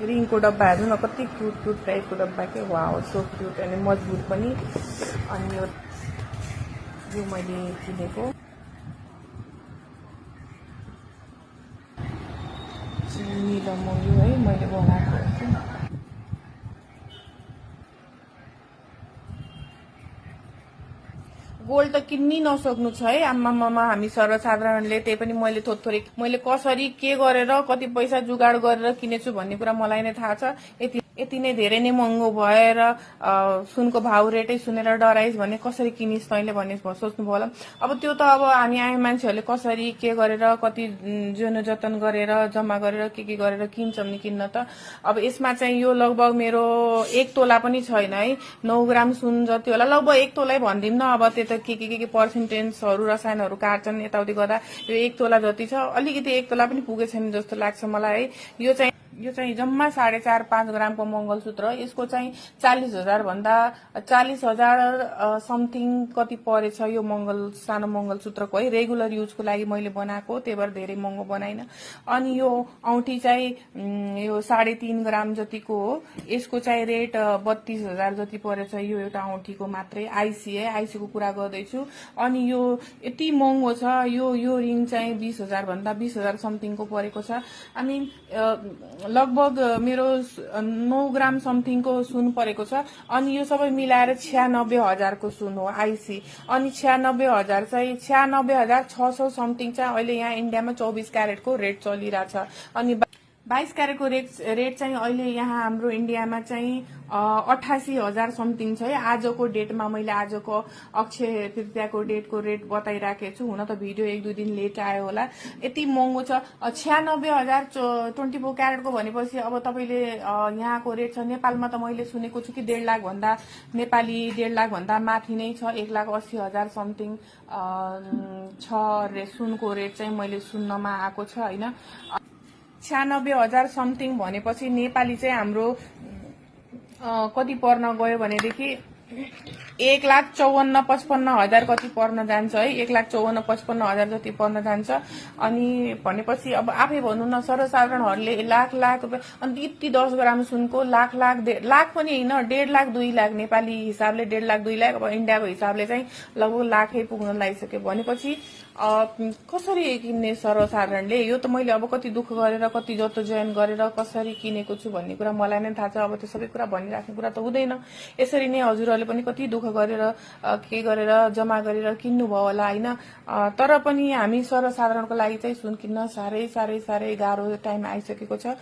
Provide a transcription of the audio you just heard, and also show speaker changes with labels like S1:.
S1: रिङको डब्बा हेर्नु न कति क्युट क्युट टाइपको डब्बा के वाउ सो क्युट अनि मजबुत पनि। अनि यो मैले किनेको निलो मङ्गु है मैले बनाएको गोल्ड त किन्नै नसक्नु छ है आम्मामामा हामी सर्वसाधारणले। त्यही पनि मैले थोरै मैले कसरी के गरेर कति पैसा जुगाड गरेर किनेछु भन्ने कुरा मलाई नै थाहा छ। यति नै धेरै नै महँगो भएर सुनको भाउ रेटै सुनेर डराइस् भने कसरी किनिस् तैँले भन्ने सोच्नुभयो होला। अब त्यो त अब हामी आए मान्छेहरूले कसरी के गरेर कति जोनो जतन गरेर जम्मा गरेर के गरेर किन्छौँ नि किन्न त। अब यसमा चाहिँ यो लगभग मेरो 1 तोला पनि छैन है, 9 ग्राम सुन जति होला, लगभग 1 तोलै भनिदिउँ न। अब त्यो त के पर्सेन्टेजहरू रसायनहरू काट्छन् यताउति गर्दा यो 1 तोला जति छ। अलिकति 1 तोला पनि पुगेको छैन जस्तो लाग्छ मलाई है। यो चाहिँ जम्मा 4.5-5 ग्रामको मंगलसूत्र। यसको चाहिँ 40,000 भन्दा 40,000 समथिङ कति परेछ यो सानो मंगलसूत्रको है। रेगुलर युजको लागि मैले बनाएको, त्यही भएर धेरै महँगो बनाइन। अनि यो औँठी चाहिँ यो 3.5 ग्राम जतिको हो। यसको चाहिँ रेट 32,000 जति परेछ यो एउटा औँठीको मात्रै। आइसी है, आइसी को कुरा गर्दैछु। अनि यो यति महँगो छ। यो रिङ चाहिँ 20,000 भन्दा 20,000 समथिङको परेको छ। अनि लगभग मेरो 9 ग्राम समथिङको सुन परेको छ। अनि यो सबै मिलाएर 96,000 को सुन हो आइसी। अनि 96,000 चाहिँ 96,600 समथिङ चाहिँ अहिले यहाँ इन्डियामा 24 क्यारेटको रेट चलिरहेछ। अनि 22 क्यारेटको रेट चाहिँ अहिले यहाँ हाम्रो इन्डियामा चाहिँ 88,000 समथिङ छ है। आजको डेटमा मैले आजको अक्षय तृतीयाको डेटको रेट बताइराखेको छु। हुन त भिडियो 1-2 दिन लेट आयो होला। यति महँगो छ। 96,000 24 क्यारेटको भनेपछि अब तपाईले यहाँको रेट छ। नेपालमा त मैले सुनेको छु कि 1.5 लाख भन्दा नेपाली 1.5 लाख भन्दा माथि नै छ। 1,80,000 समथिङ छ सुनको रेट चाहिँ मैले सुन्नमा आएको छ हैन। 96,000 समथिङ भनेपछि नेपाली चाहिँ हाम्रो कति पर्न गयो भनेदेखि 1,54,55,000 कति पर्न जान्छ है। 1,54,55,000 जति पर्न जान्छ। अनि भनेपछि अब आफै भन्नु न सर्वसाधारणहरूले लाख रुपैयाँ अनि यति 10 ग्राम सुनको लाख पनि हैन, 1.5 लाख 2 लाख नेपाली हिसाबले 1.5 लाख 2 लाख। अब इन्डियाको हिसाबले चाहिँ लगभग लाखै पुग्न लागिसक्यो भनेपछि कसरी किन्ने सर्वसाधारणले। यो त मैले अब कति दुःख गरेर कति जतोजयन गरेर कसरी किनेको छु भन्ने कुरा मलाई नै थाहा छ। अब त्यो सबै कुरा भनिराख्ने कुरा त हुँदैन। यसरी नै हजुरहरूले पनि कति दुःख गरेर के गरेर जम्मा गरेर किन्नु भयो होला हैन। तर पनि हामी सर्वसाधारणको लागि चाहिँ सुन किन्न साह्रै गाह्रो टाइम आइसकेको छ।